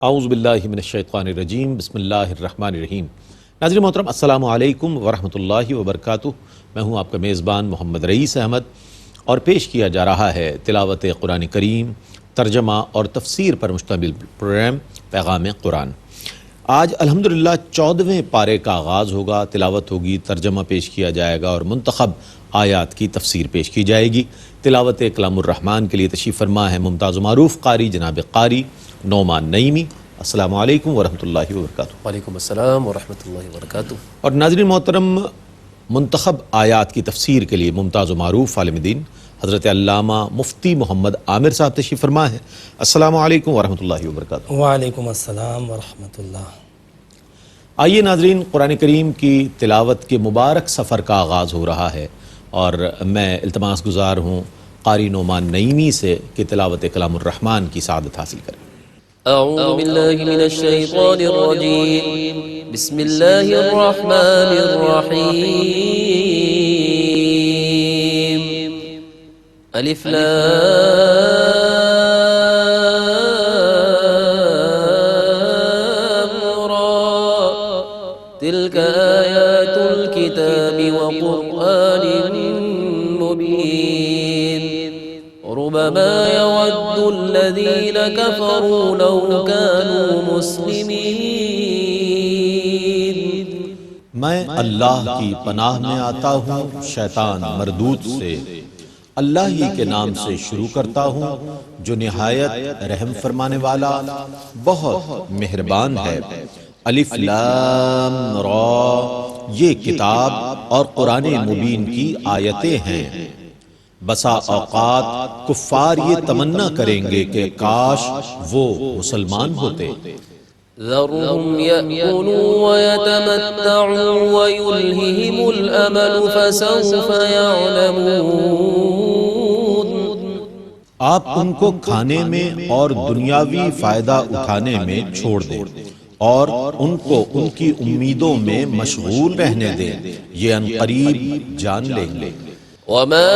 اعوذ باللہ من الشیطان الرجیم بسم اللہ الرحمن الرحیم۔ ناظرین محترم السلام علیکم ورحمۃ اللہ وبرکاتہ۔ میں ہوں آپ کا میزبان محمد رئیس احمد اور پیش کیا جا رہا ہے تلاوت قرآن کریم، ترجمہ اور تفسیر پر مشتمل پروگرام پیغام قرآن۔ آج الحمدللہ 14ویں پارے کا آغاز ہوگا، تلاوت ہوگی، ترجمہ پیش کیا جائے گا اور منتخب آیات کی تفسیر پیش کی جائے گی۔ تلاوت کلام الرحمن کے لیے تشریف فرما ہے ممتاز و معروف قاری جناب قاری نعمان نعیمی۔ السلام علیکم ورحمۃ اللہ وبرکاتہ۔ وعلیکم السلام ورحمۃ اللہ وبرکاتہ۔ اور ناظرین محترم، منتخب آیات کی تفسیر کے لیے ممتاز و معروف عالم دین حضرت علامہ مفتی محمد عامر صاحب تشریف فرما ہے۔ السلام علیکم ورحمۃ اللہ وبرکاتہ۔ وعلیکم السلام ورحمۃ اللہ۔ آئیے ناظرین، قرآن کریم کی تلاوت کے مبارک سفر کا آغاز ہو رہا ہے اور میں التماس گزار ہوں قاری نعمان نعیمی سے کہ تلاوت کلام الرحمن کی سعادت حاصل کریں۔ اعوذ باللہ من الشیطان الرجیم، بسم اللہ الرحمن الرحیم۔ الف لام را، تلک آیات الکتاب وقرآن مبین، ربما يود الذين كفروا لو كانوا مسلمين۔ میں اللہ کی پناہ میں آتا ہوں شیطان مردود سے۔ اللہ ہی کے نام سے شروع کرتا ہوں جو نہایت رحم فرمانے والا بہت مہربان ہے۔ الف لام را، یہ کتاب اور قرآن مبین کی آیتیں ہیں۔ بسا اوقات کفار یہ تمنا کریں گے کہ کاش وہ مسلمان ہوتے۔ ذرهم يأكلوا ويتمتعوا ويلههم الأمل فسوف يعلمون۔ آپ ان کو کھانے میں اور دنیاوی فائدہ اٹھانے میں چھوڑ دیں اور ان کو ان کی امیدوں میں مشغول رہنے دیں، یہ عنقریب جان لیں گے۔ وما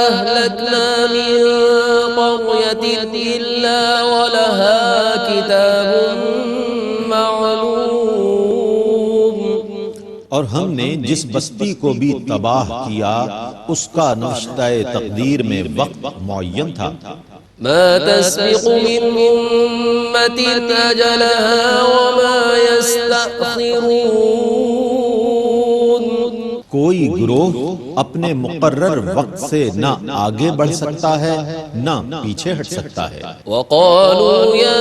أهلكنا من قرية إلا ولها كتاب معلوم۔ اور ہم نے جس بستی کو بھی تباہ کیا اس کا نوشتہ تقدیر میں وقت معین تھا۔ ما تسبق من أمة أجلها وما يستأخرون۔ کوئی گروہ اپنے مقرر وقت سے نہ آگے بڑھ سکتا ہے نہ پیچھے ہٹ سکتا ہے۔ وقالوا يا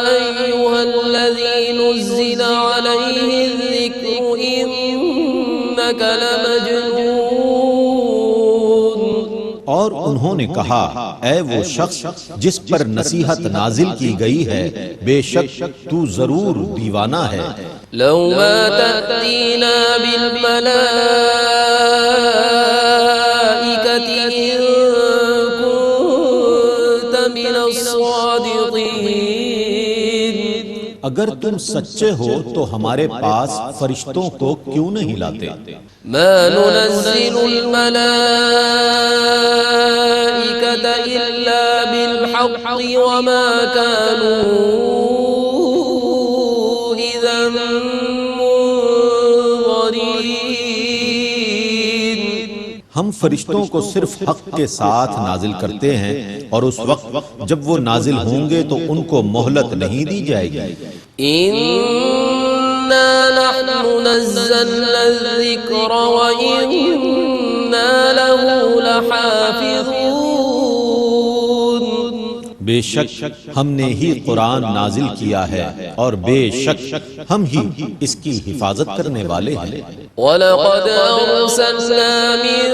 أيها الذي نزل عليه الذكر إنك لمجنون۔ اور انہوں نے کہا، اے وہ شخص جس پر نصیحت نازل کی گئی ہے، بے شک تو ضرور دیوانہ ہے۔ لو ما تأتينا بالملائكة إن كنت من الصادقين۔ اگر تم سچے ہو تو ہمارے پاس فرشتوں کو کیوں نہیں لاتے؟ ما ننزل الملائكة إلا بالحق وما كانوا إذا منظرين۔ ہم فرشتوں کو صرف حق کے ساتھ نازل کرتے ہیں اور اس وقت جب وہ نازل ہوں گے تو ان کو مہلت نہیں دی جائے گی۔ إنا نحن نزلنا الذكر وإنا له لحافظون۔ بے شک ہم نے ہی قرآن نازل کیا ہے اور بے شک ہم ہی اس کی حفاظت کرنے والے ہیں۔ وَلَقَدْ أَرْسَلْنَا مِن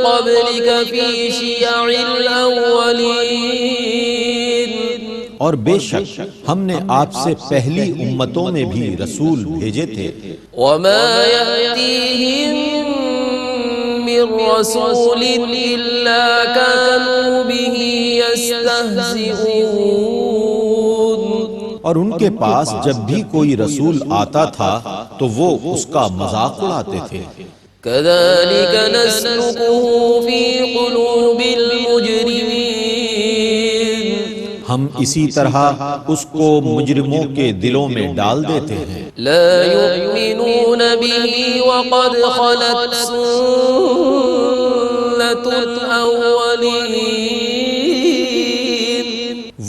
قَبْلِكَ فِي شِيَعِ الْأَوَّلِينَ۔ اور بے شک ہم نے آپ سے پہلی امتوں میں بھی رسول بھیجے تھے۔ وَمَا يَأْتِيهِم مِّن رَّسُولٍ إِلَّا كَانُوا بِهِ يَسْتَهْزِئُونَ۔ اور ان کے پاس جب بھی کوئی رسول آتا تھا تو وہ اس کا مذاق اڑاتے تھے۔ كَذَلِكَ نَسْلُكُهُ فِي قُلُوبِ الْمُجْرِمِينَ۔ ہم اسی طرح اس کو مجرموں کے دلوں میں ڈال دیتے ہیں۔ لا يؤمنون به وقد خلت سنة الأولين،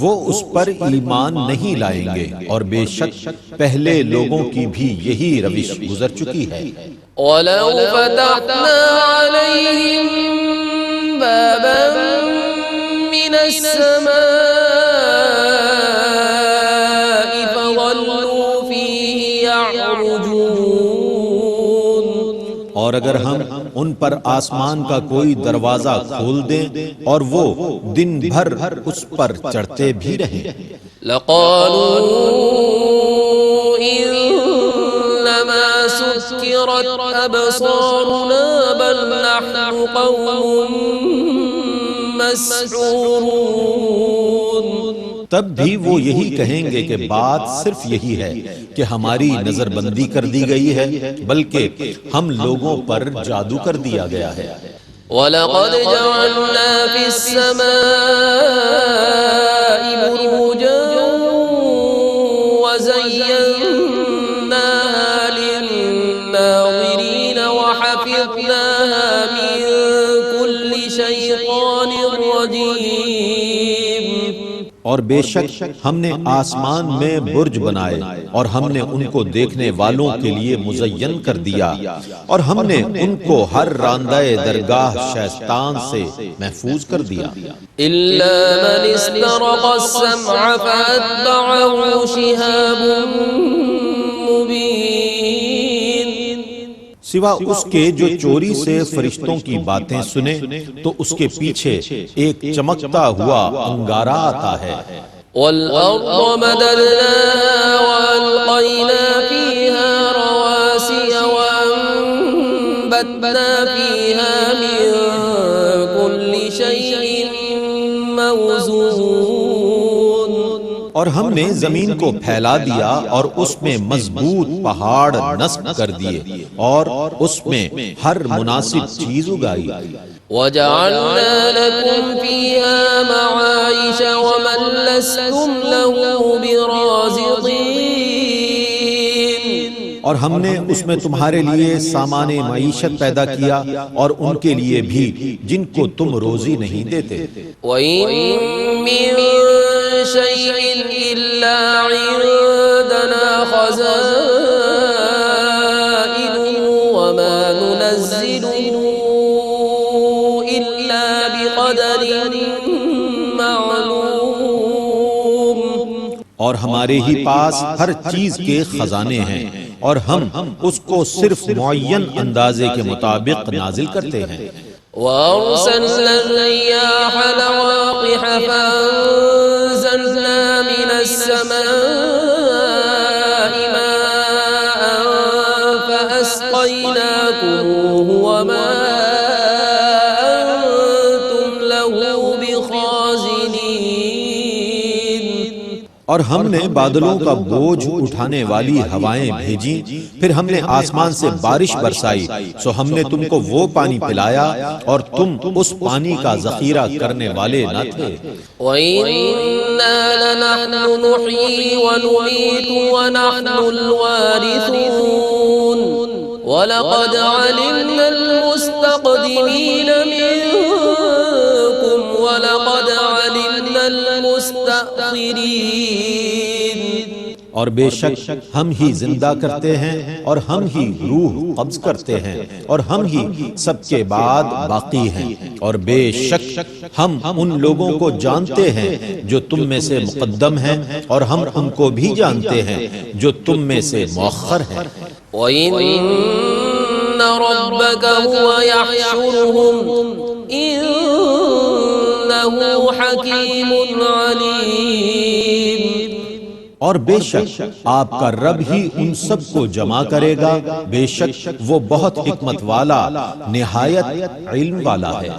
وہ اس پر ایمان نہیں لائیں گے اور بے شک پہلے لوگوں کی بھی یہی روش گزر چکی ہے۔ ولو فتحنا عليهم بابا من السماء فظلوا فيه يعرجون، اور اگر ہم ان پر آسمان کا کوئی دروازہ کھول دیں اور وہ دن بھر اس پر چڑھتے بھی رہیں، لقالوا إنما سكرت أبصارنا بل نحن قوم مسحورون، تب بھی وہ یہی کہیں گے کہ بات صرف یہی ہے کہ ہماری نظر بندی کر دی گئی ہے، بلکہ ہم لوگوں پر جادو کر دیا گیا ہے۔ وَلَقَدْ جَعَلْنَا فِي السَّمَاءِ بُرُوجًا وَزَيَّنَّاهَا لِلنَّاظِرِينَ وَحَفِظْنَاهَا مِن كُلِّ شَيْطَانٍ رَجِيمٍ، اور بے شک ہم نے آسمان میں برج بنائے اور ہم نے ان کو دیکھنے والوں کے لیے مزین کر دیا، اور ہم نے ان کو ہر راندہ درگاہ شیطان سے محفوظ کر دیا۔ إِلَّا مَنِ اسْتَرَقَ السَّمْعَ فَأَتْبَعَهُ شِهَابٌ مُّبِينٌ، سوا اس کے جو چوری سے فرشتوں کی باتیں سنے تو اس کے پیچھے ایک چمکتا ہوا انگارہ آتا ہے۔ وَالْأَرْضَ مَدَدْنَاهَا وَأَلْقَيْنَا فِيهَا رَوَاسِيَ وَأَنبَتْنَا فِيهَا مِن كُلِّ شَيْءٍ مَّوْزُونٍ، اور ہم نے زمین کو پھیلا دیا اور اس میں مضبوط پہاڑ نصب کر دیے اور اس میں ہر مناسب چیز اگائی۔ وَجَعَلْنَا لَكُمْ فِيهَا مَعَائِشَ وَمَن لَّسْتُمْ لَهُ بِرَازِقِينَ، اور ہم نے اس میں تمہارے لیے سامان معیشت پیدا کیا اور ان کے لیے بھی جن کو تم روزی نہیں دیتے۔ وَإِن مِّن شَيْءٍ إِلَّا عِندَنَا خَزَائِنُهُ وَمَا نُنَزِّلُهُ إِلَّا بِقَدَرٍ مَّعْلُومٍ، اور ہمارے ہی پاس ہر چیز کے خزانے ہیں اور ہم اس کو صرف معین اندازے کے مطابق نازل کرتے ہیں۔ وَأَرْسَلْنَا الرِّيَاحَ لَوَاقِحَ فَأَنزَلْنَا مِنَ السَّمَاءِ مَاءً فَأَسْقَيْنَاكُمُوهُ وَمَا أَنتُمْ لَهُ بِخَازِنِينَ، اور ہم نے بادلوں کا بوجھ اٹھانے والی ہوائیں بھیجی، پھر ہم نے آسمان سے بارش برسائی، سو ہم نے تم کو وہ پانی پلایا اور تم اس پانی کا ذخیرہ کرنے والے نہ تھے۔ وَإِنَّا لَنَحْنُ نُحْيِي وَنُمِيتُ وَنَحْنُ الْوَارِثُونَ، وَلَقَدْ عَلِمْنَا الْمُسْتَقْدِمِينَ مِنكُمْ وَلَقَدْ عَلِمْنَا الْمُسْتَأْخِرِينَ، اور بے شک ہم ہی زندہ کرتے ہیں اور ہم ہی روح قبض کرتے ہیں اور ہم ہی سب کے بعد باقی ہیں، اور بے شک ہم ان لوگوں کو جانتے ہیں جو تم میں سے مقدم ہیں اور ہم ان کو بھی جانتے ہیں جو تم میں سے مؤخر ہیں۔ وَإِنَّ رَبَّكَ هُوَ يَحْشُرُهُمْ إِنَّهُ حَكِيمٌ عَلِيمٌ، اور بے شک آپ کا رب ہی ان سب کو جمع کرے گا، بے شک وہ بہت حکمت والا نہایت علم والا ہے۔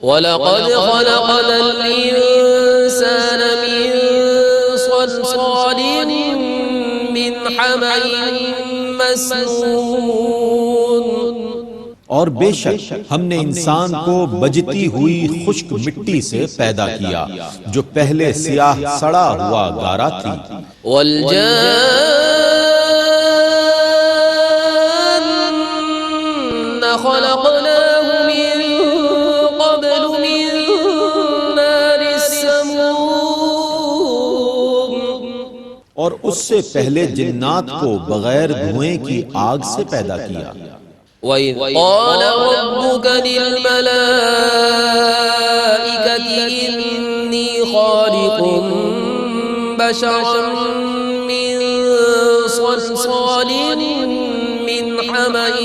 وَلَقَدْ خَلَقْنَا الْإِنسَانَ مِن صَلْصَالٍ مِّنْ حَمَإٍ مَّسْنُونٍ، اور بے شک ہم نے انسان کو بجتی ہوئی خشک مٹی سے پیدا کیا جو پہلے سیاہ سڑا ہوا گارا تھی، والجان خلقناه من قبل من نار السموم، اور اس سے پہلے جنات کو بغیر دھوئیں کی آگ سے پیدا کیا۔ وَإِذْ قَالَ رَبُّكَ لِلْمَلَائِكَةِ إِنِّي خَالِقٌ بَشَرًا مِّن صَلْصَالٍ مِّنْ حَمَإٍ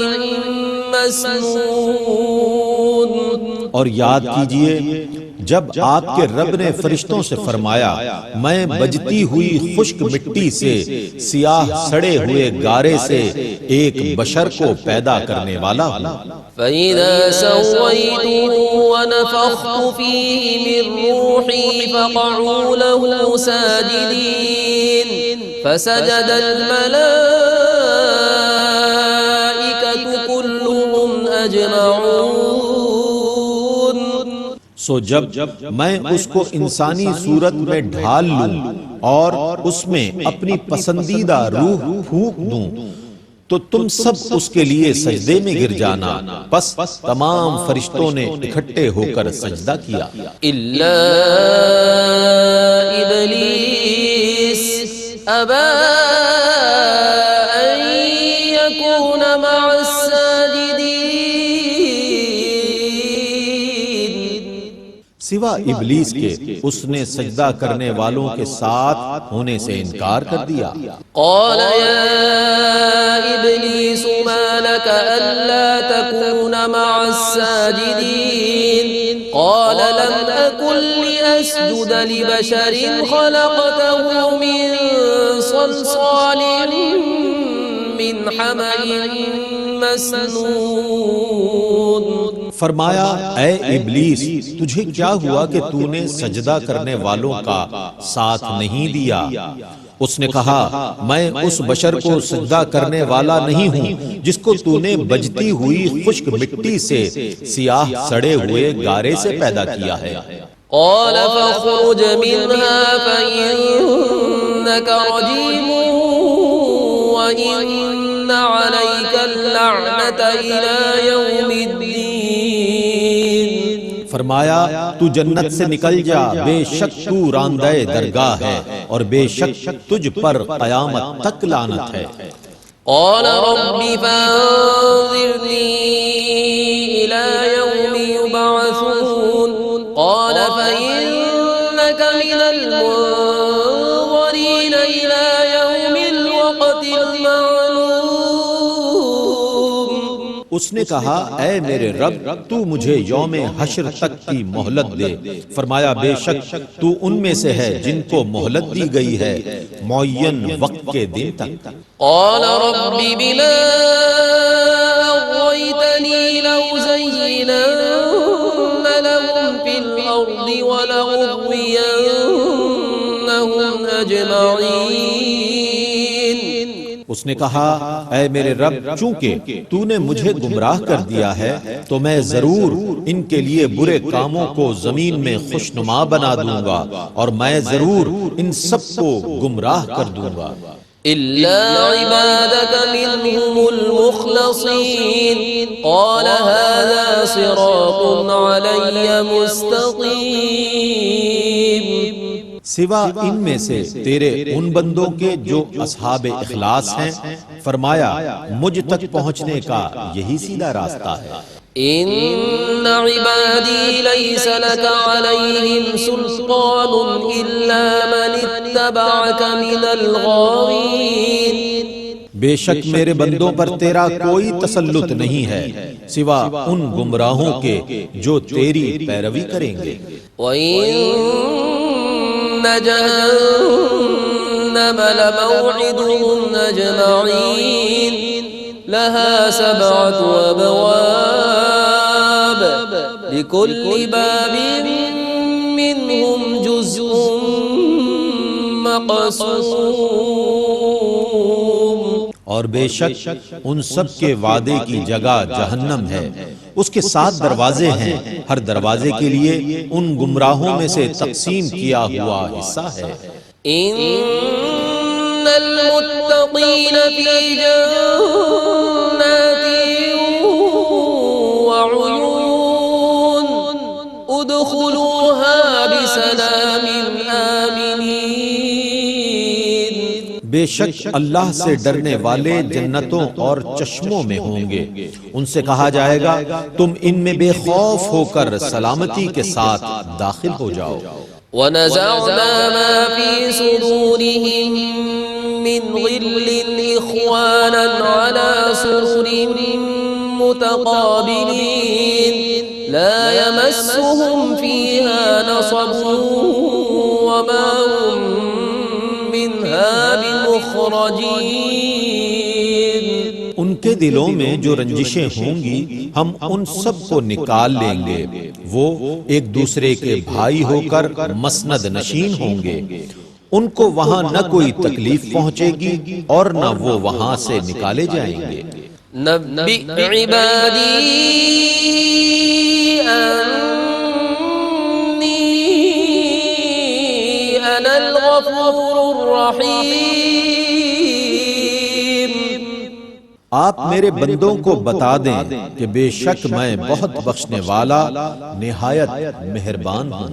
مَّسْنُونٍ۔ اور یاد کیجئے جب آپ کے رب نے فرشتوں سے فرمایا میں بجتی ہوئی خشک مٹی سے سیاہ سڑے ہوئے گارے سے ایک بشر کو پیدا کرنے والا ہوں، فَإِذَا سَوَّيْتُهُ وَنَفَخْتُ فِيهِ مِن رُّوحِي فَقَعُوا لَهُ سَاجِدِينَ فَسَجَدَ الْمَلَائِكَةُ كُلُّهُمْ أَجْمَعُونَ۔ سو جب میں اس کو انسانی صورت میں ڈھال لوں اور اس میں اپنی پسندیدہ روح پھونک دوں تو تم سب اس کے لیے سجدے میں گر جانا، پس تمام فرشتوں نے اکٹھے ہو کر سجدہ کیا إِلَّا إِبْلِيسَ أَبَى أَن يَكُونَ مَعَ السَّاجِدِينَ، سوا ابلیس کے اس نے سجدہ کرنے والوں کے ساتھ ہونے سے انکار کر دیا۔ قال يا إبليس ما لك ألا تكون مع الساجدين قال لم أكن لأسجد لبشر خلقته من صلصال من حمأ مسنون۔ فرمایا اے ابلیس تجھے کیا ہوا کہ تو نے سجدہ کرنے والوں کا ساتھ نہیں دیا؟ اس نے کہا میں اس بشر کو سجدہ کرنے والا نہیں ہوں جس کو تو نے بجتی ہوئی خشک مٹی سے سیاہ سڑے ہوئے گارے سے پیدا کیا ہے۔ قال فاخرج منها فإنك رجيم وإن عليك اللعنة إلى يوم الدين۔ فرمایا تو جنت سے نکل جا، بے شک تو راندہ درگاہ ہے اور بے شک تجھ پر قیامت تک لعنت ہے۔ قال رب فانظرني إلى يوم يبعثون قال فإنك من المنظرين إلى يوم الوقت المعلوم۔ اس نے کہا اے میرے رب تو مجھے یوم حشر تک کی مہلت دے۔ فرمایا بے شک تو ان میں سے ہے جن کو مہلت دی گئی ہے معین وقت کے دن تک۔ قال رب بما أغويتني لأزينن لهم في الأرض ولأغوينهم أجمعين۔ اس نے کہا اے میرے رب چونکہ تو نے مجھے گمراہ کر دیا ہے تو میں ضرور ان کے لیے برے کاموں کو زمین میں خوشنما بنا دوں گا اور میں ضرور ان سب کو گمراہ کر دوں گا إلا عبادك منهم المخلصين قال هذا صراط علي مستقيم۔ سوا ان میں سے تیرے ان بندوں کے جو اصحاب اخلاص ہیں، فرمایا مجھ تک پہنچنے کا یہی سیدھا راستہ ہے۔ إن عبادي ليس لك عليهم سلطان إلا من اتبعك من الغاوين۔ بے شک میرے بندوں پر تیرا کوئی تسلط نہیں ہے سوا ان گمراہوں کے جو تیری پیروی کریں گے۔ وَإِنَّ جَهَنَّمَ لَمَوْعِدُهُمْ أَجْمَعِينَ لَهَا 7 أبواب لِكُلِّ بَابٍ مِّنْهُمْ جُزْءٌ مَّقْسُومٌ۔ اور بے شک ان سب کے وعدے کی جگہ جہنم ہے، اس کے 7 دروازے ہیں، ہر دروازے کے لیے ان گمراہوں میں سے تقسیم کیا ہوا حصہ ہے۔ ان المتقین فی جنات وعیون ادخلوها بسلام آمنین۔ بے شک اللہ سے ڈرنے والے جنتوں اور چشموں میں ہوں گے، ان سے کہا جائے گا تم ان میں بے خوف ہو کر سلامتی کے ساتھ داخل ہو جاؤ۔ وَنَزَعْنَا مَا فِي صُدُورِهِم مِّنْ غِلٍّ إِخْوَانًا عَلَى سُرُرٍ مُتَقَابِلِينَ لَا يَمَسُّهُمْ فِيهَا نَصَبٌ وَمَا هُمْ مِنْهَا بِمُخْرَجِينَ۔ ان کے دلوں میں جو رنجشیں ہوں گی ہم ان سب کو نکال لیں گے، وہ ایک دوسرے کے بھائی ہو کر مسند نشین ہوں گے، ان کو وہاں نہ کوئی تکلیف پہنچے گی اور نہ وہ وہاں سے نکالے جائیں گے۔ نبئ عبادی انی انا الغفور الرحیم۔ آپ میرے بندوں کو بتا دیں کہ بے شک میں بہت بخشنے والا نہایت مہربان ہوں۔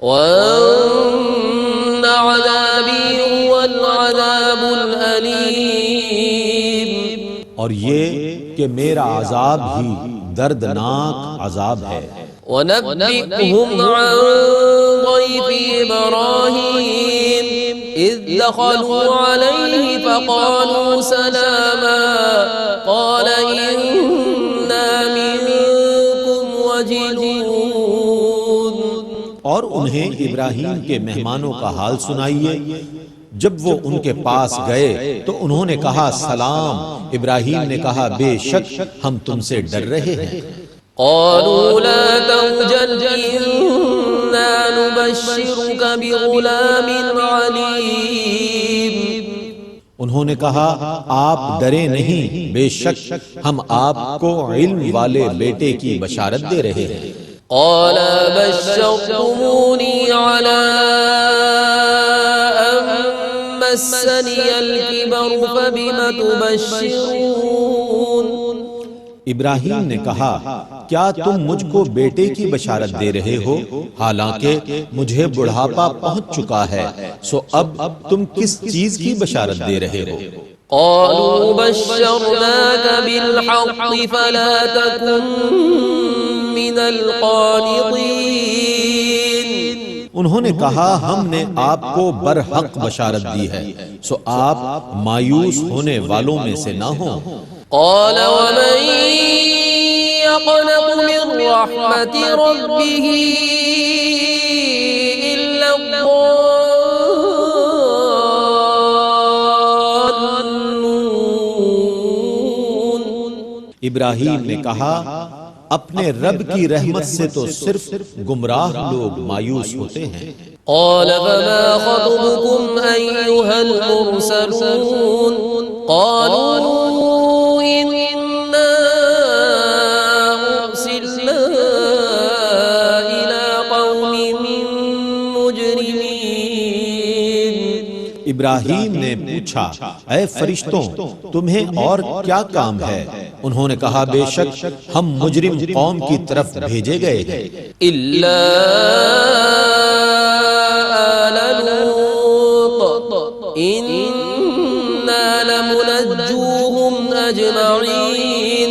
وَأَنَّ عَذَابِي هُوَ الْعَذَابُ الْأَلِيمُ۔ اور یہ کہ میرا عذاب ہی دردناک عذاب ہے۔ وَنَبِّئْهُمْ عَنْ ضَيْفِ إِبْرَاهِيمَ إِذْ دَخَلُوا عَلَيْهِ فَقَالُوا سَلَامًا قَالَ إِنَّا مِنْكُمْ وَجِلُونَ۔ اور انہیں ابراہیم کے مہمانوں کا حال سنائیے، جب وہ ان کے پاس گئے تو انہوں نے کہا سلام۔ ابراہیم نے کہا بے شک ہم تم سے ڈر رہے ہیں۔ قالوا لا توجل إنا نبشرك بغلام عليم۔ انہوں نے کہا آپ ڈرے نہیں، بے شک ہم آپ کو علم والے بیٹے کی بشارت دے رہے ہیں۔ قال بشرتموني على أن مسني الكبر فبم تبشرون۔ ابراہیم نے کہا کیا تم مجھ کو بیٹے کی بشارت دے رہے ہو حالانکہ مجھے بڑھاپا پہنچ چکا ہے، سو اب تم کس چیز کی بشارت دے رہے ہو؟ قالوا بشرناك بالحق فلا تكن من القانطين۔ انہوں نے کہا ہم نے آپ کو برحق بشارت دی ہے، سو آپ مایوس ہونے والوں میں سے نہ ہوں۔ قال ومن يقنط من رحمة ربه إلا الضالون۔ ابراہیم نے کہا اپنے رب کی رحمت سے تو صرف گمراہ لوگ مایوس ہوتے ہیں۔ قال فما خطبكم أيها المرسلون؟ قالوا إنا أرسلنا إلى قوم مجرمين۔ ابراہیم نے پوچھا اے فرشتوں تمہیں اور کیا کام ہے؟ انہوں نے کہا بے شک ہم مجرم قوم کی طرف بھیجے گئے ہیں۔ إلا آل لوط إنا لمنجوهم أجمعين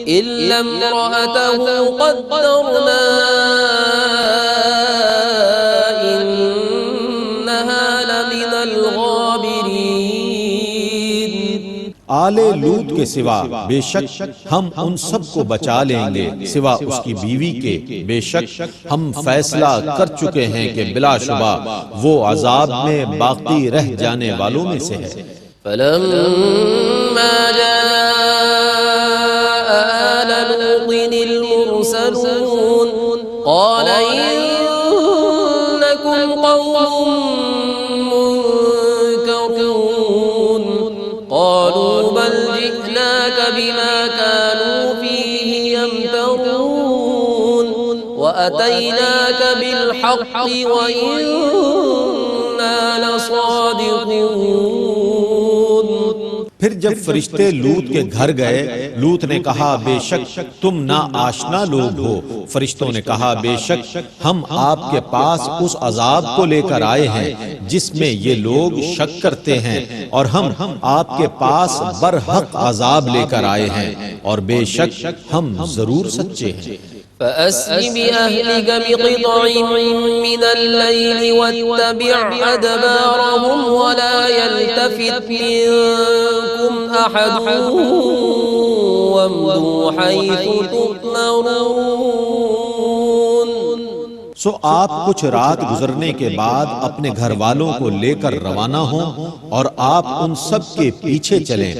إلا امرأته قدرنا إنها لمن الغابرين۔ آل لوط کے سوا بے شک ہم ان سب کو بچا لیں گے سوا اس کی بیوی کے، بے شک ہم فیصلہ کر چکے ہیں کہ بلا شبہ وہ عذاب میں باقی رہ جانے والوں میں سے ہے۔ فلما جاء آل لوط المرسلون قال إنكم قوم منكرون قالوا بل وأتيناك بالحق وإنا لصادقون۔ پھر جب فرشتے لوط کے گھر گئے، لوط نے کہا بے شک تم نا آشنا لوگ ہو۔ فرشتوں نے کہا بے شک ہم آپ کے پاس اس عذاب کو لے کر آئے ہیں جس میں یہ لوگ شک کرتے ہیں، اور ہم آپ کے پاس برحق عذاب لے کر آئے ہیں، اور بے شک ہم ضرور سچے ہیں۔ فأسر بأهلك بقطع من الليل واتبع أدبارهم ولا يلتفت منكم أحد وامضوا حيث تؤمرون۔ سو آپ کچھ رات گزرنے کے بعد اپنے گھر والوں کو لے کر روانہ ہوں، اور آپ ان سب کے پیچھے چلیں،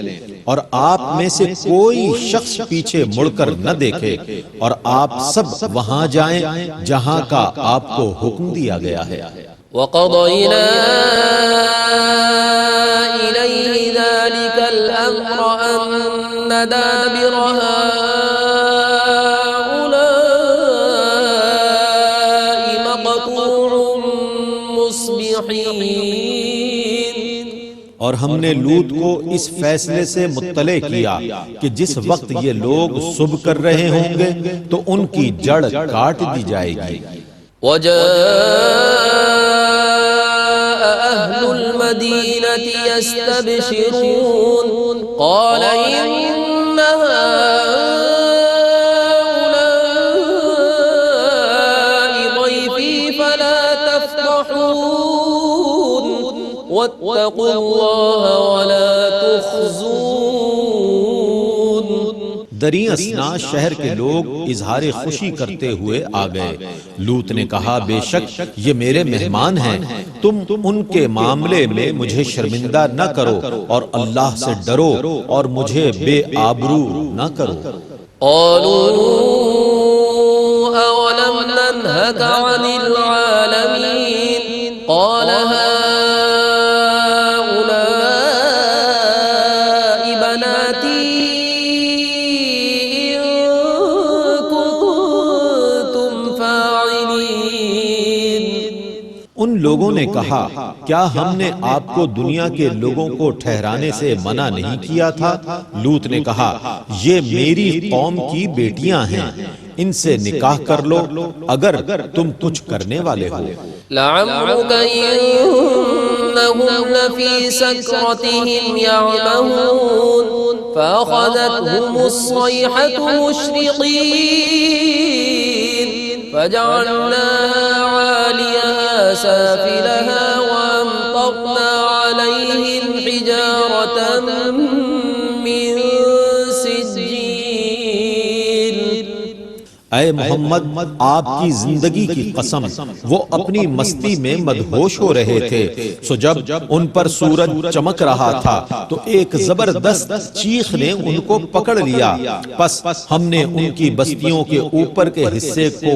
اور آپ میں سے کوئی شخص پیچھے مڑ کر نہ دیکھے، اور آپ سب وہاں جائیں جہاں کا آپ کو حکم دیا گیا ہے۔ وقضينا إليه ذلك الأمر أن دابر هؤلاء مقطوع مصبحين۔ اور ہم نے لوط کو اس فیصلے سے مطلع کیا کہ جس وقت یہ لوگ صبح کر رہے ہوں گے تو ان کی جڑ کاٹ دی جائے گی۔ وجاء أهل المدينة يستبشرون قال إن هؤلاء ضيفي فلا تفتحون واتقوا الله ولا تخزون۔ دریں اثنا شہر کے لوگ اظہار خوشی کرتے ہوئے آ گئے۔ لوط نے کہا بے شک یہ میرے مہمان ہیں، تم ان کے معاملے میں مجھے شرمندہ نہ کرو، اور اللہ سے ڈرو اور مجھے بے آبرو نہ کرو۔ قالوا أولم ننهك عن العالمين قال هؤلاء بناتي إن كنتم فاعلين۔ ان لوگوں نے کہا کیا ہم نے آپ کو دنیا کے لوگوں کو ٹھہرانے سے منع نہیں کیا تھا؟ لوط نے کہا یہ میری قوم کی بیٹیاں ہیں، ان سے نکاح کر لو اگر تم کچھ کرنے والے ہو۔ لعمرك إنهم لفي سكرتهم يعمهون فأخذتهم الصيحة مشرقين فجعلنا عاليها سافلها وأمطرنا عليهم حجارة من سجيل۔ اے محمد آپ کی زندگی کی قسم، وہ اپنی مستی میں مدہوش ہو رہے تھے، سو جب ان پر سورج چمک رہا تھا تو ایک زبردست چیخ نے ان کو پکڑ لیا، پس ہم نے ان کی بستیوں کے اوپر کے حصے کو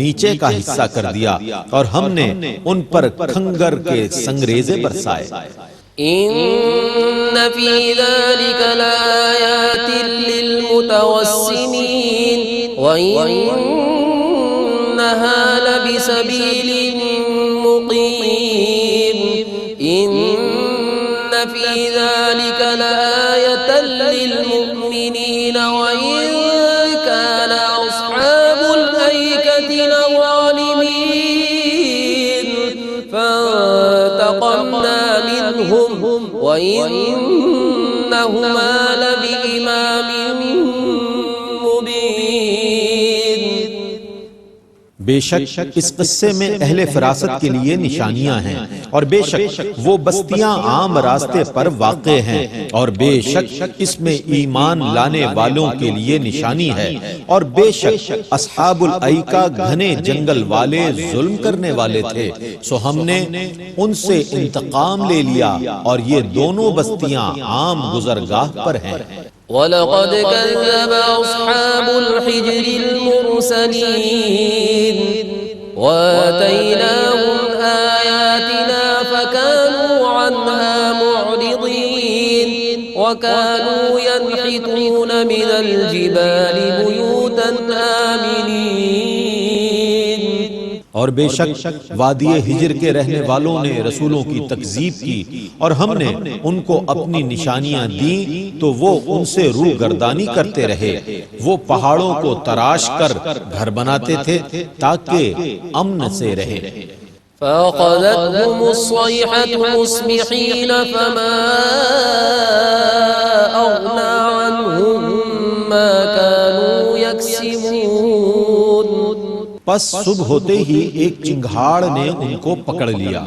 نیچے کا حصہ کر دیا، اور ہم نے ان پر کھنگر کے سنگریزے برسائے۔ إن في ذلك لآيات للمتوسمين وإنها لبسبيل مقيم۔ إن في ذلك لآية للمؤمنين وإن كان أصحاب الأيكة لظالمين فانتقمنا منهم وإنهما لبإمام مبين۔ بے شک اس قصے میں اہل فراست کے لیے نشانیاں ہیں، اور بے شک وہ بستیاں عام راستے پر واقع ہیں، اور بے شک اس میں ایمان لانے والوں کے لیے نشانی ہے، اور بے شک اصحاب الایکا گھنے جنگل والے ظلم کرنے والے تھے، سو ہم نے ان سے انتقام لے لیا، اور یہ دونوں بستیاں عام گزرگاہ پر ہیں۔ وَلَقَدْ كَذَّبَ أَصْحَابُ الْحِجْرِ الْمُرْسَلِينَ وَآتَيْنَاهُمْ آيَاتِنَا فَكَانُوا عَنْهَا مُعْرِضِينَ وَكَانُوا يَنْحِتُونَ مِنَ الْجِبَالِ بُيُوتًا آمِنِينَ۔ اور بے شک وادی ہجر کے رہنے والوں نے رسولوں کی تکذیب کی اور ہم نے ان کو اپنی نشانیاں دیں تو وہ ان سے روگردانی کرتے رہے۔ وہ پہاڑوں کو تراش کر گھر بناتے تھے تاکہ امن سے رہے۔ فأخذتهم الصيحة مصبحين فما أغنى عنهم ما كانوا يكسبون۔ پس صبح ہوتے ہی ایک چنگھاڑ نے ان کو پکڑ لیا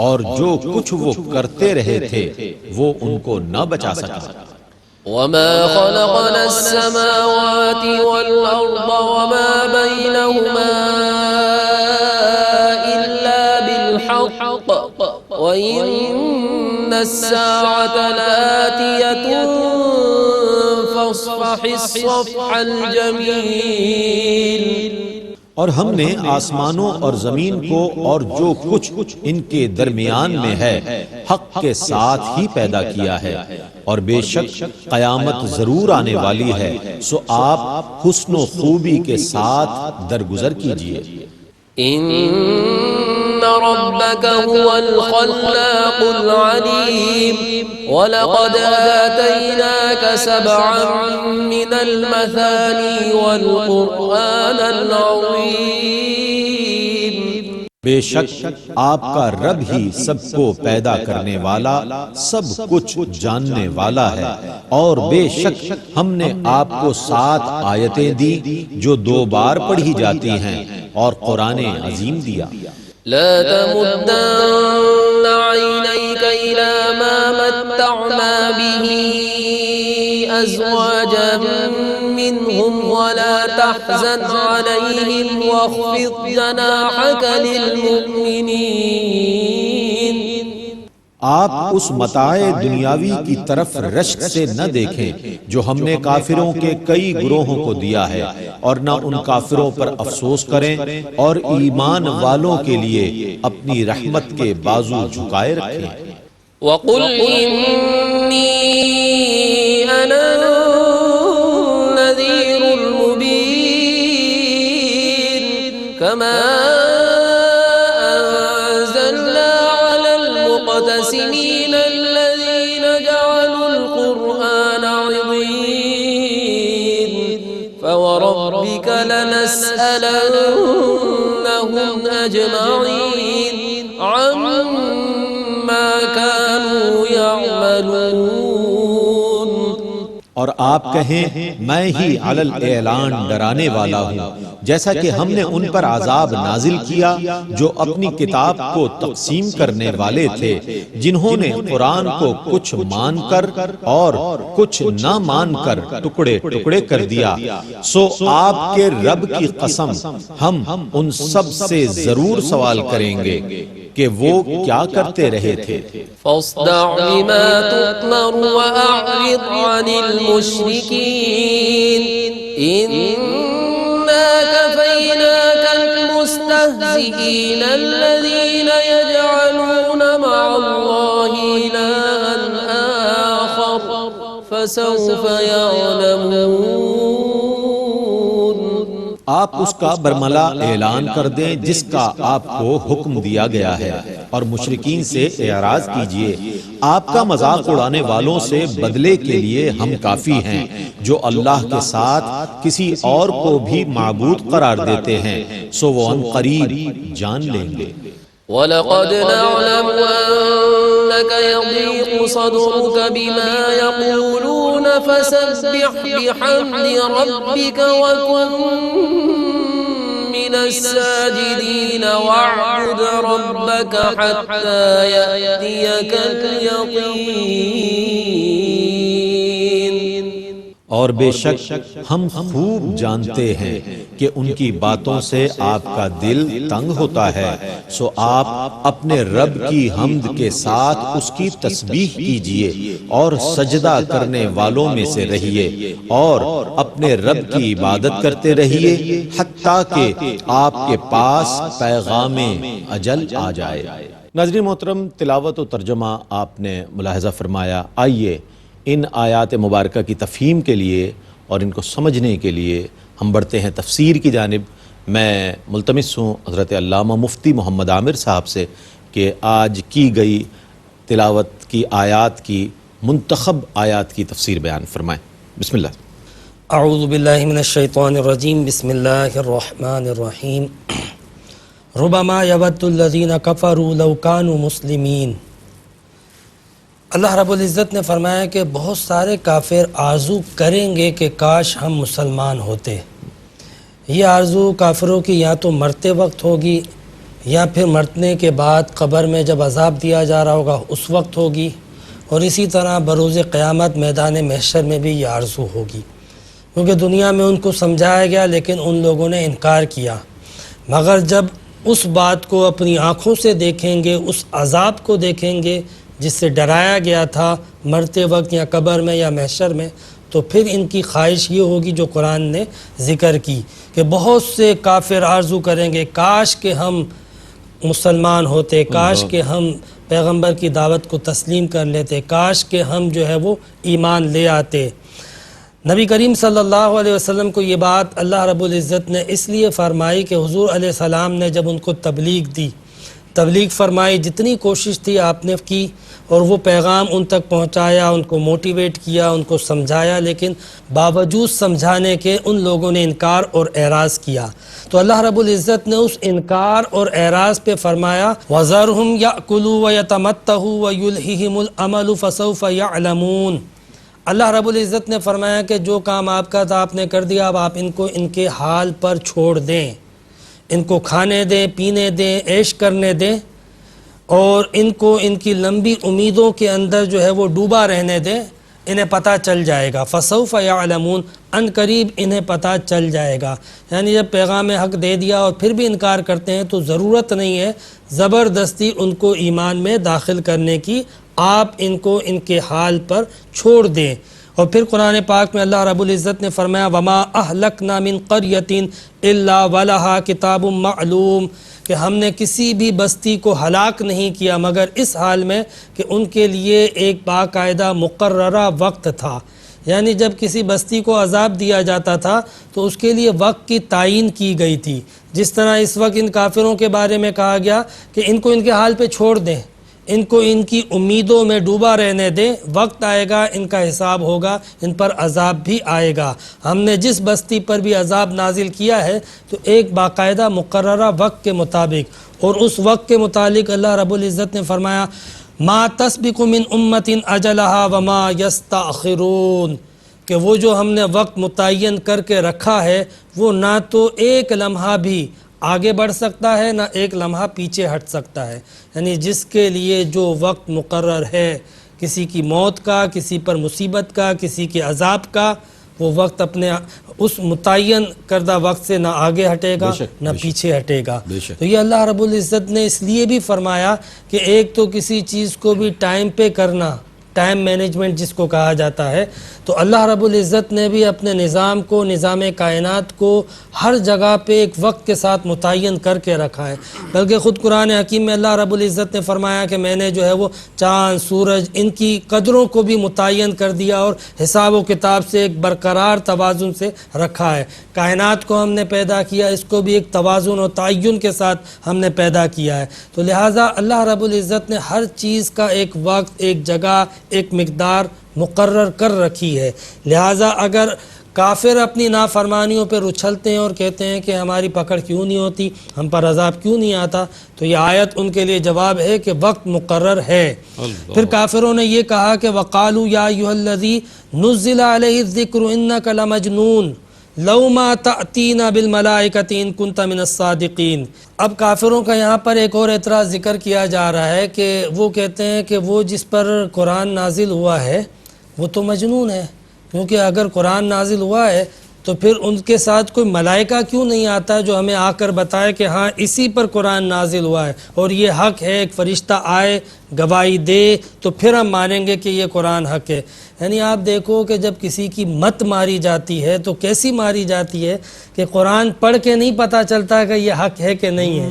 اور جو کچھ وہ کرتے رہے تھے وہ ان کو نہ بچا سکا۔ وما خلقنا السماوات والأرض وما بينهما إلا بالحق وإن الساعة لآتية فاصفح الصفح الجميل۔ اور ہم نے آسمانوں اور زمین کو اور جو کچھ ان کے درمیان میں ہے حق کے ساتھ ہی پیدا کیا ہے، اور بے شک قیامت ضرور آنے والی ہے، سو آپ حسن و خوبی کے ساتھ درگزر کیجئے۔ إن ربك هو الخلاق العليم ولقد آتيناك 7 من المثاني والقرآن العظيم۔ بے شک آپ کا رب ہی سب کو پیدا کرنے والا، سب کچھ جاننے والا ہے، اور بے شک ہم نے آپ کو 7 آیتیں دی جو 2 بار پڑھی جاتی ہیں، اور قرآن عظیم دیا۔ لا تمدن عينيك إلى ما متعنا به أزواجا منهم ولا تحزن عليهم واخفض جناحك للمؤمنين۔ آپ اس متاع دنیاوی کی طرف رشک سے نہ دیکھیں جو ہم نے کافروں کے کئی گروہوں کو دیا ہے، اور نہ ان کافروں پر افسوس کریں، اور ایمان والوں کے لیے اپنی رحمت کے بازو جھکائے رکھیں۔ وقل إني أنا النذير المبين كما أنزلنا على المقتسمين الذين جعلوا القرآن عضين فوربك لنسألنهم أجمعين عما كانوا يعملون۔ اور آپ کہیں میں ہی علی الاعلان ڈرانے والا ہوں، جیسا کہ ہم نے ان پر عذاب نازل کیا جو اپنی کتاب کو تقسیم کرنے والے تھے، جنہوں نے قرآن کو کچھ مان کر اور کچھ نہ مان کر ٹکڑے ٹکڑے کر دیا۔ سو آپ کے رب کی قسم ہم ان سب سے ضرور سوال کریں گے کہ وہ کیا کرتے رہے تھے۔ فاصدع بما تؤمر وأعرض عن المشركين إنا كفيناك المستهزئين الذين يجعلون مع الله إلها آخر فسوف يعلمون۔ آپ اس کا برملا اعلان کر دیں جس کا آپ کو حکم دیا گیا ہے، اور مشرکین سے اعراض کیجئے۔ آپ کا مذاق اڑانے والوں سے بدلے کے لیے ہم کافی ہیں، جو اللہ کے ساتھ کسی اور کو بھی معبود قرار دیتے ہیں، سو وہ ان قریب جان لیں گے۔ وَلَقَدْ نَعْلَمُ أَنَّكَ يَضِيقُ صَدْرُكَ بِمَا يَقُولُونَ فَسَبِّحْ بِحَمْدِ رَبِّكَ وَكُن مِّنَ السَّاجِدِينَ وَاعْبُدْ رَبَّكَ حَتَّى يَأْتِيَكَ الْيَقِينُ۔ اور بے شک ہم خوب جانتے ہیں کہ ان کی باتوں سے آپ کا دل تنگ ہوتا ہے، سو آپ اپنے رب کی حمد کے ساتھ اس کی تسبیح کیجئے اور سجدہ کرنے والوں میں سے رہیے، اور اپنے رب کی عبادت کرتے رہیے حتیٰ کہ آپ کے پاس پیغام اجل آ جائے۔ ناظرین محترم، تلاوت و ترجمہ آپ نے ملاحظہ فرمایا۔ آئیے ان آیات مبارکہ کی تفہیم کے لیے اور ان کو سمجھنے کے لیے ہم بڑھتے ہیں تفسیر کی جانب۔ میں ملتمس ہوں حضرت علامہ مفتی محمد عامر صاحب سے کہ آج کی گئی تلاوت کی آیات کی منتخب آیات کی تفسیر بیان فرمائیں. بسم اللہ. اعوذ باللہ من الشیطان الرجیم. بسم اللہ الرحمن الرحیم. ربما یود الذین کفروا لو کانوا مسلمین. اللہ رب العزت نے فرمایا کہ بہت سارے کافر آرزو کریں گے کہ کاش ہم مسلمان ہوتے. یہ آرزو کافروں کی یا تو مرتے وقت ہوگی یا پھر مرنے کے بعد قبر میں جب عذاب دیا جا رہا ہوگا اس وقت ہوگی، اور اسی طرح بروز قیامت میدان محشر میں بھی یہ آرزو ہوگی، کیونکہ دنیا میں ان کو سمجھایا گیا لیکن ان لوگوں نے انکار کیا. مگر جب اس بات کو اپنی آنکھوں سے دیکھیں گے، اس عذاب کو دیکھیں گے جس سے ڈرایا گیا تھا مرتے وقت یا قبر میں یا محشر میں، تو پھر ان کی خواہش یہ ہوگی جو قرآن نے ذکر کی کہ بہت سے کافر آرزو کریں گے کاش کہ ہم مسلمان ہوتے، کاش کہ ہم پیغمبر کی دعوت کو تسلیم کر لیتے، کاش کہ ہم جو ہے وہ ایمان لے آتے. نبی کریم صلی اللہ علیہ وسلم کو یہ بات اللہ رب العزت نے اس لیے فرمائی کہ حضور علیہ السلام نے جب ان کو تبلیغ فرمائی، جتنی کوشش تھی آپ نے کی اور وہ پیغام ان تک پہنچایا، ان کو موٹیویٹ کیا، ان کو سمجھایا، لیکن باوجود سمجھانے کے ان لوگوں نے انکار اور اعراض کیا. تو اللہ رب العزت نے اس انکار اور اعراض پہ فرمایا وَذَرْهُمْ يَأْكُلُوا وَيَتَمَتَّعُوا وَيُلْهِهِمُ الْأَمَلُ فَسَوْفَ يَعْلَمُونَ. اللہ رب العزت نے فرمایا کہ جو کام آپ کا تھا آپ نے کر دیا، اب آپ ان کو ان کے حال پر چھوڑ دیں، ان کو کھانے دیں، پینے دیں، عیش کرنے دیں، اور ان کو ان کی لمبی امیدوں کے اندر جو ہے وہ ڈوبا رہنے دیں. انہیں پتہ چل جائے گا، فسوف یعلمون، ان قریب انہیں پتہ چل جائے گا. یعنی جب پیغام حق دے دیا اور پھر بھی انکار کرتے ہیں تو ضرورت نہیں ہے زبردستی ان کو ایمان میں داخل کرنے کی، آپ ان کو ان کے حال پر چھوڑ دیں. اور پھر قرآن پاک میں اللہ رب العزت نے فرمایا وما اہلکنا من قریۃ الا ولہا کتاب معلوم، کہ ہم نے کسی بھی بستی کو ہلاک نہیں کیا مگر اس حال میں کہ ان کے لیے ایک باقاعدہ مقررہ وقت تھا. یعنی جب کسی بستی کو عذاب دیا جاتا تھا تو اس کے لیے وقت کی تعین کی گئی تھی. جس طرح اس وقت ان کافروں کے بارے میں کہا گیا کہ ان کو ان کے حال پہ چھوڑ دیں، ان کو ان کی امیدوں میں ڈوبا رہنے دیں، وقت آئے گا ان کا حساب ہوگا، ان پر عذاب بھی آئے گا. ہم نے جس بستی پر بھی عذاب نازل کیا ہے تو ایک باقاعدہ مقررہ وقت کے مطابق، اور اس وقت کے متعلق اللہ رب العزت نے فرمایا ما تسبق من امت اجلها وما یستأخرون، کہ وہ جو ہم نے وقت متعین کر کے رکھا ہے وہ نہ تو ایک لمحہ بھی آگے بڑھ سکتا ہے نہ ایک لمحہ پیچھے ہٹ سکتا ہے. یعنی جس کے لیے جو وقت مقرر ہے، کسی کی موت کا، کسی پر مصیبت کا، کسی کے عذاب کا، وہ وقت اپنے اس متعین کردہ وقت سے نہ آگے ہٹے گا نہ پیچھے ہٹے گا. تو یہ اللہ رب العزت نے اس لیے بھی فرمایا کہ ایک تو کسی چیز کو بھی ٹائم پہ کرنا، ٹائم مینجمنٹ جس کو کہا جاتا ہے، تو اللہ رب العزت نے بھی اپنے نظام کو، نظام کائنات کو ہر جگہ پہ ایک وقت کے ساتھ متعین کر کے رکھا ہے. بلکہ خود قرآن حکیم میں اللہ رب العزت نے فرمایا کہ میں نے جو ہے وہ چاند، سورج، ان کی قدروں کو بھی متعین کر دیا اور حساب و کتاب سے ایک برقرار توازن سے رکھا ہے. کائنات کو ہم نے پیدا کیا، اس کو بھی ایک توازن اور تعین کے ساتھ ہم نے پیدا کیا ہے. تو لہٰذا اللہ رب العزت نے ہر چیز کا ایک وقت، ایک جگہ، ایک مقدار مقرر کر رکھی ہے. لہٰذا اگر کافر اپنی نافرمانیوں پہ اچھلتے ہیں اور کہتے ہیں کہ ہماری پکڑ کیوں نہیں ہوتی، ہم پر عذاب کیوں نہیں آتا، تو یہ آیت ان کے لیے جواب ہے کہ وقت مقرر ہے. پھر کافروں نے یہ کہا کہ وَقَالُوا يَا أَيُّهَا الَّذِي نُزِّلَ عَلَيْهِ الذِّكْرُ إِنَّكَ لَمَجْنُونَ لَوْ مَا تَأْتِينَا بِالْمَلَائِكَةِ إِن كُنتَ مِنَ الصَّادِقِينَ. اب کافروں کا یہاں پر ایک اور اعتراض ذکر کیا جا رہا ہے کہ وہ کہتے ہیں کہ وہ جس پر قرآن نازل ہوا ہے وہ تو مجنون ہے، کیونکہ اگر قرآن نازل ہوا ہے تو پھر ان کے ساتھ کوئی ملائکہ کیوں نہیں آتا جو ہمیں آ کر بتائے کہ ہاں اسی پر قرآن نازل ہوا ہے اور یہ حق ہے، ایک فرشتہ آئے گواہی دے تو پھر ہم مانیں گے کہ یہ قرآن حق ہے. یعنی آپ دیکھو کہ جب کسی کی مت ماری جاتی ہے تو کیسی ماری جاتی ہے کہ قرآن پڑھ کے نہیں پتہ چلتا کہ یہ حق ہے کہ نہیں ہے،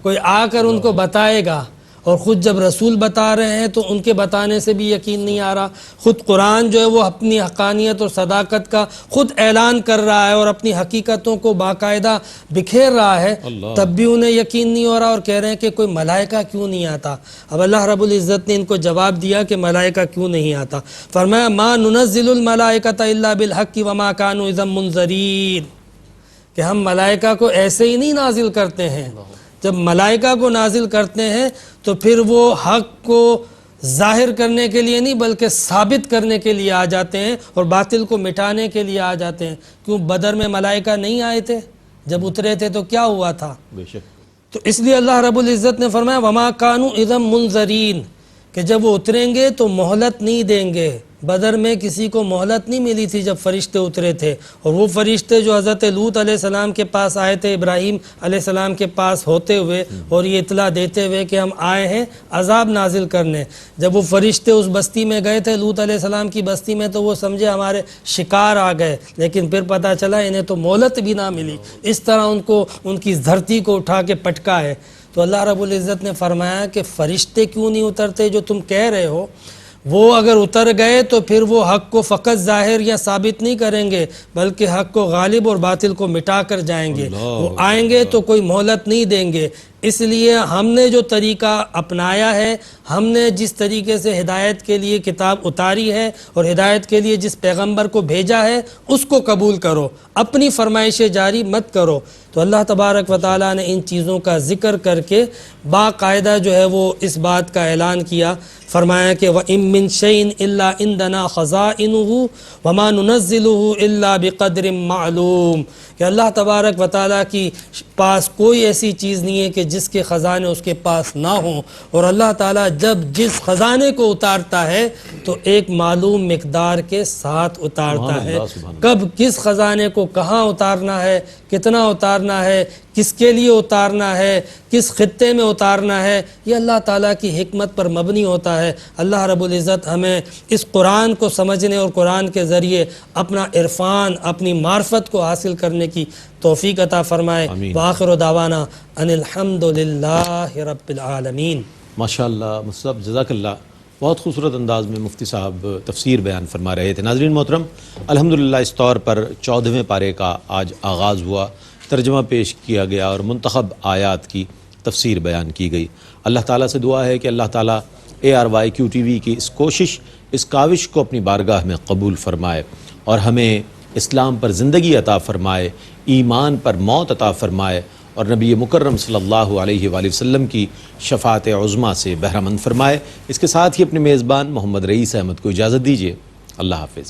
کوئی آ کر ان کو بتائے گا اور خود جب رسول بتا رہے ہیں تو ان کے بتانے سے بھی یقین نہیں آ رہا، خود قرآن جو ہے وہ اپنی حقانیت اور صداقت کا خود اعلان کر رہا ہے اور اپنی حقیقتوں کو باقاعدہ بکھیر رہا ہے، تب بھی انہیں یقین نہیں ہو رہا اور کہہ رہے ہیں کہ کوئی ملائکہ کیوں نہیں آتا۔ اب اللہ رب العزت نے ان کو جواب دیا کہ ملائکہ کیوں نہیں آتا، فرمایا ما ننزل الملائکۃ الا بالحق وما كانوا اذا منذرین، کہ ہم ملائکہ کو ایسے ہی نہیں نازل کرتے ہیں، جب ملائکہ کو نازل کرتے ہیں تو پھر وہ حق کو ظاہر کرنے کے لیے نہیں بلکہ ثابت کرنے کے لیے آ جاتے ہیں اور باطل کو مٹانے کے لیے آ جاتے ہیں۔ کیوں بدر میں ملائکہ نہیں آئے تھے؟ جب اترے تھے تو کیا ہوا تھا؟ بے شک۔ تو اس لیے اللہ رب العزت نے فرمایا وما كانوا اذا منذرین، کہ جب وہ اتریں گے تو مہلت نہیں دیں گے۔ بدر میں کسی کو مہلت نہیں ملی تھی جب فرشتے اترے تھے، اور وہ فرشتے جو حضرت لوط علیہ السلام کے پاس آئے تھے ابراہیم علیہ السلام کے پاس ہوتے ہوئے اور یہ اطلاع دیتے ہوئے کہ ہم آئے ہیں عذاب نازل کرنے، جب وہ فرشتے اس بستی میں گئے تھے لوط علیہ السلام کی بستی میں تو وہ سمجھے ہمارے شکار آ گئے، لیکن پھر پتہ چلا انہیں تو مہلت بھی نہ ملی، اس طرح ان کو ان کی دھرتی کو اٹھا کے پٹکا ہے۔ تو اللہ رب العزت نے فرمایا کہ فرشتے کیوں نہیں اترتے جو تم کہہ رہے ہو؟ وہ اگر اتر گئے تو پھر وہ حق کو فقط ظاہر یا ثابت نہیں کریں گے بلکہ حق کو غالب اور باطل کو مٹا کر جائیں گے۔ وہ آئیں گے تو کوئی مہلت نہیں دیں گے۔ اس لیے ہم نے جو طریقہ اپنایا ہے، ہم نے جس طریقے سے ہدایت کے لیے کتاب اتاری ہے اور ہدایت کے لیے جس پیغمبر کو بھیجا ہے اس کو قبول کرو، اپنی فرمائشیں جاری مت کرو۔ تو اللہ تبارک و تعالیٰ نے ان چیزوں کا ذکر کر کے باقاعدہ جو ہے وہ اس بات کا اعلان کیا، فرمایا کہ وَإِن مِّن شَيْءٍ إِلَّا عِندَنَا خَزَائِنُهُ وَمَا نُنَزِّلُهُ إِلَّا بِقَدْرٍ مَّعْلُوم، کہ اللہ تبارک و تعالیٰ کی پاس کوئی ایسی چیز نہیں ہے کہ جس کے خزانے اس کے پاس نہ ہوں، اور اللہ تعالیٰ جب جس خزانے کو اتارتا ہے تو ایک معلوم مقدار کے ساتھ اتارتا ہے۔ کب کس خزانے کو کہاں اتارنا ہے، کتنا اتارنا ہے، کس کے لیے اتارنا ہے، کس خطے میں اتارنا ہے، یہ اللہ تعالیٰ کی حکمت پر مبنی ہوتا ہے۔ اللہ رب العزت ہمیں اس قرآن کو سمجھنے اور قرآن کے ذریعے اپنا عرفان، اپنی معرفت کو حاصل کرنے کی توفیق عطا فرمائے۔ وآخر دعوانا ان الحمد للہ رب العالمین۔ ماشاءاللہ مصطفیٰ، جزاک اللہ، بہت خوبصورت انداز میں مفتی صاحب تفسیر بیان فرما رہے تھے۔ ناظرین محترم، الحمدللہ اس طور پر 14ویں پارے کا آج آغاز ہوا، ترجمہ پیش کیا گیا اور منتخب آیات کی تفسیر بیان کی گئی۔ اللہ تعالیٰ سے دعا ہے کہ اللہ تعالیٰ ARYQ TV کی اس کوشش، اس کاوش کو اپنی بارگاہ میں قبول فرمائے اور ہمیں اسلام پر زندگی عطا فرمائے، ایمان پر موت عطا فرمائے اور نبی مکرم صلی اللہ علیہ وآلہ وسلم کی شفاعت عظمیٰ سے بہرہ مند فرمائے۔ اس کے ساتھ ہی اپنے میزبان محمد رئیس احمد کو اجازت دیجیے۔ اللہ حافظ۔